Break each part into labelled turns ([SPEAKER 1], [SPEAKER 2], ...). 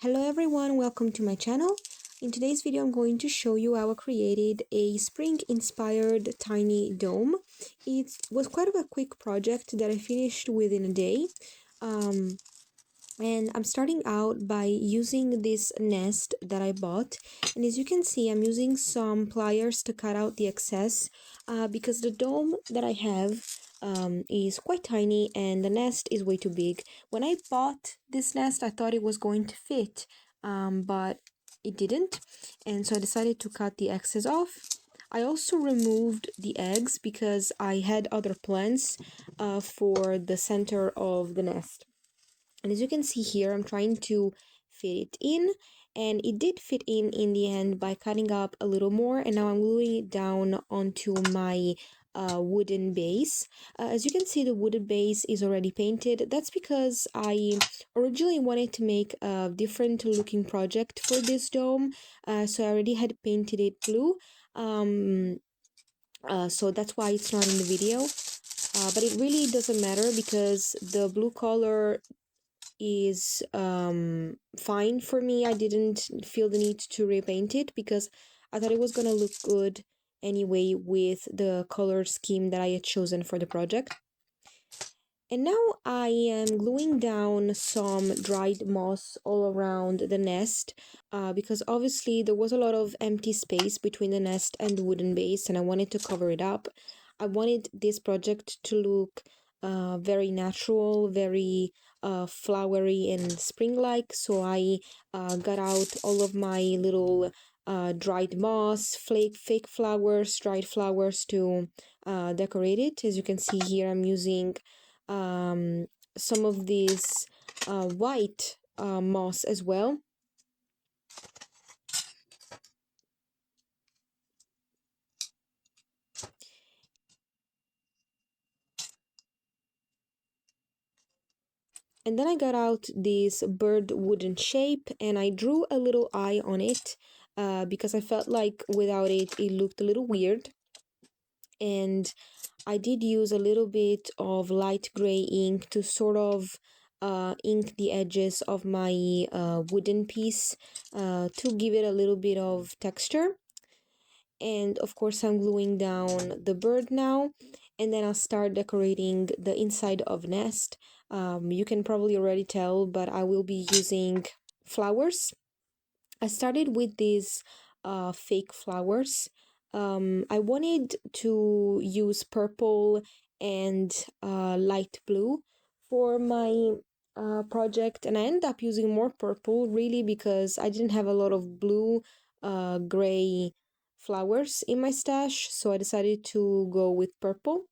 [SPEAKER 1] Hello everyone, welcome to my channel. In today's video I'm going to show you how I created a spring-inspired tiny dome. It was quite of a quick project that I finished within a day. And I'm starting out by using this nest that I bought, and as you can see I'm using some pliers to cut out the excess because the dome that I have is quite tiny and the nest is way too big. When I bought this nest I thought it was going to fit, but it didn't, and so I decided to cut the excess off. I also removed the eggs because I had other plans for the center of the nest. And as you can see here, I'm trying to fit it in, and it did fit in the end by cutting up a little more, and now I'm gluing it down onto my wooden base. As you can see, the wooden base is already painted. That's because I originally wanted to make a different looking project for this dome, so I already had painted it blue. So that's why it's not in the video. But it really doesn't matter because the blue color is fine for me. I didn't feel the need to repaint it because I thought it was gonna look good anyway with the color scheme that I had chosen for the project. And now I am gluing down some dried moss all around the nest because obviously there was a lot of empty space between the nest and the wooden base and I wanted to cover it up. I wanted this project to look very natural, very flowery and spring-like, so I got out all of my little dried moss, fake flowers, dried flowers to decorate it. As you can see here, I'm using some of these white moss as well. And then I got out this bird wooden shape and I drew a little eye on it because I felt like without it, it looked a little weird. And I did use a little bit of light gray ink to sort of ink the edges of my wooden piece to give it a little bit of texture. And of course I'm gluing down the bird now, and then I'll start decorating the inside of nest. You can probably already tell, but I will be using flowers. I started with these fake flowers. I wanted to use purple and light blue for my project, and I ended up using more purple really because I didn't have a lot of blue, gray flowers in my stash, so I decided to go with purple.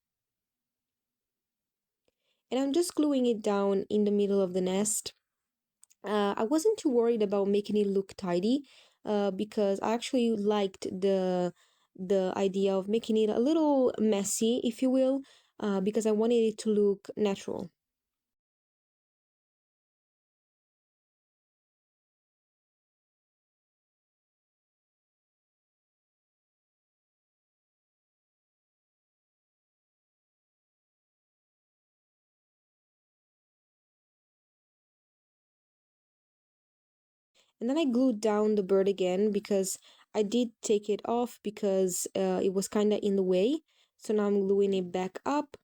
[SPEAKER 1] And I'm just gluing it down in the middle of the nest. I wasn't too worried about making it look tidy because I actually liked the idea of making it a little messy, if you will, because I wanted it to look natural. And then I glued down the bird again because I did take it off because it was kind of in the way. So now I'm gluing it back up.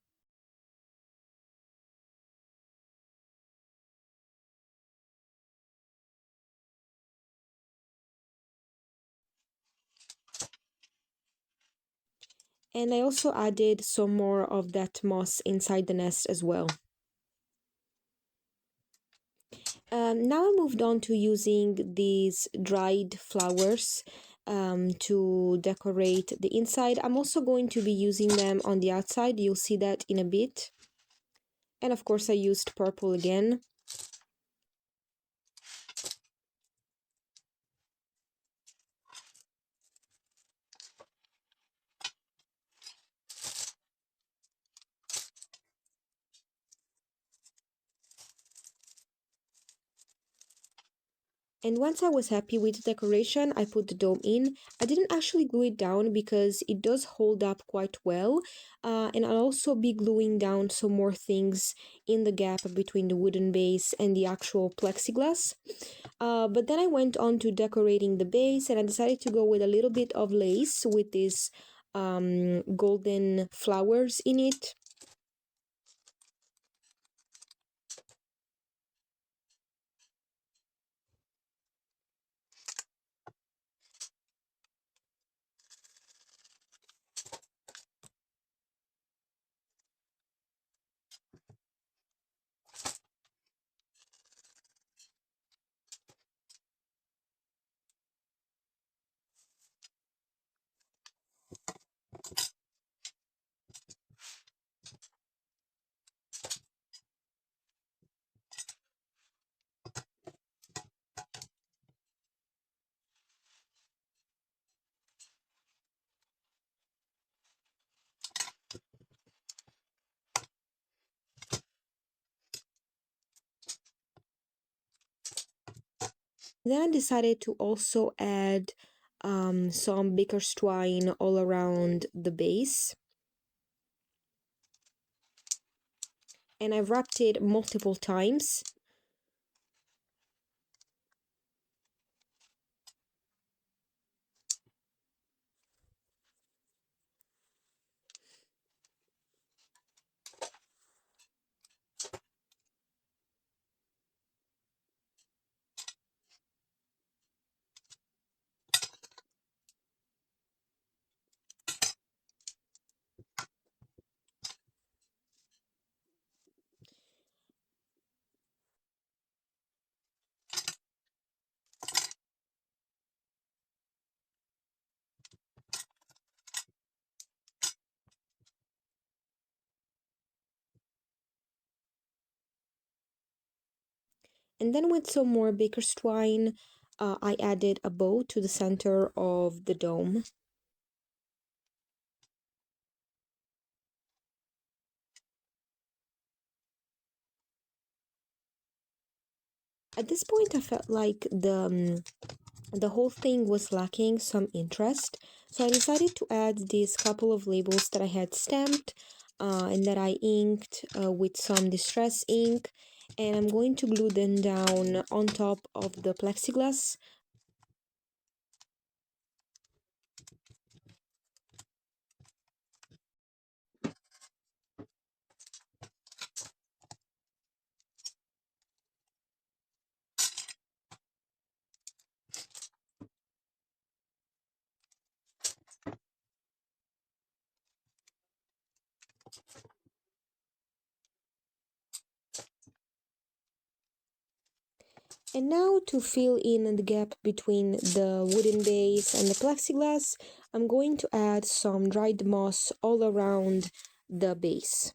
[SPEAKER 1] And I also added some more of that moss inside the nest as well. Now I moved on to using these dried flowers to decorate the inside. I'm also going to be using them on the outside. You'll see that in a bit. And of course I used purple again. And once I was happy with the decoration, I put the dome in. I didn't actually glue it down because it does hold up quite well. And I'll also be gluing down some more things in the gap between the wooden base and the actual plexiglass. But then I went on to decorating the base, and I decided to go with a little bit of lace with these golden flowers in it. Then I decided to also add some baker's twine all around the base. And I wrapped it multiple times. And then with some more baker's twine, I added a bow to the center of the dome. At this point, I felt like the whole thing was lacking some interest, so I decided to add these couple of labels that I had stamped and that I inked with some distress ink, and I'm going to glue them down on top of the plexiglass. And now to fill in the gap between the wooden base and the plexiglass, I'm going to add some dried moss all around the base.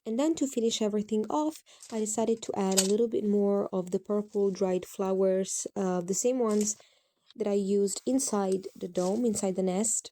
[SPEAKER 1] And then to finish everything off, I decided to add a little bit more of the purple dried flowers, the same ones that I used inside the dome, inside the nest.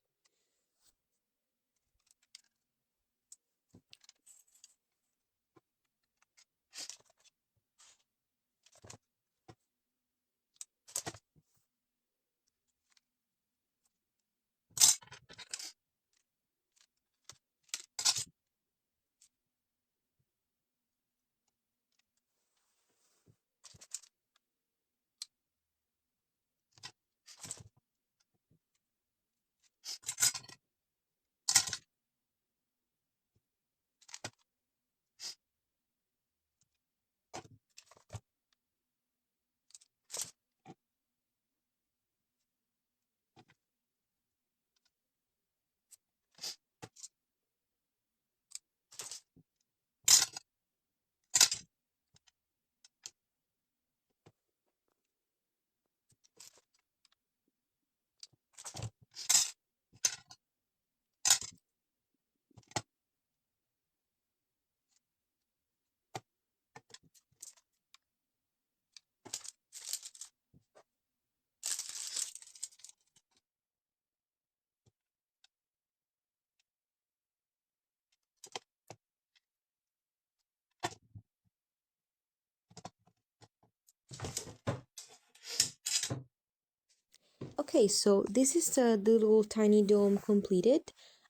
[SPEAKER 1] Okay, so this is the little tiny dome completed.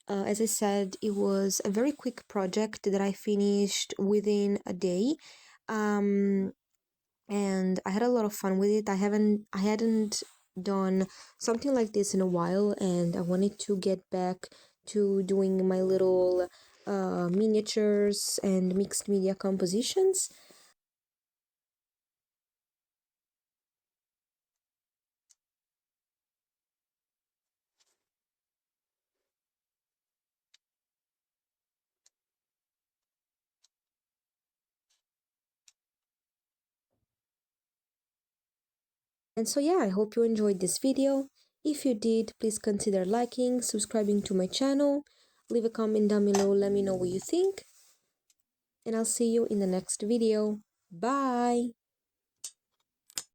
[SPEAKER 1] As I said, it was a very quick project that I finished within a day. Um, and I had a lot of fun with it. I hadn't done something like this in a while, and I wanted to get back to doing my little miniatures and mixed media compositions. And so yeah, I hope you enjoyed this video. If you did, please consider liking, subscribing to my channel, leave a comment down below, let me know what you think, and I'll see you in the next video. Bye!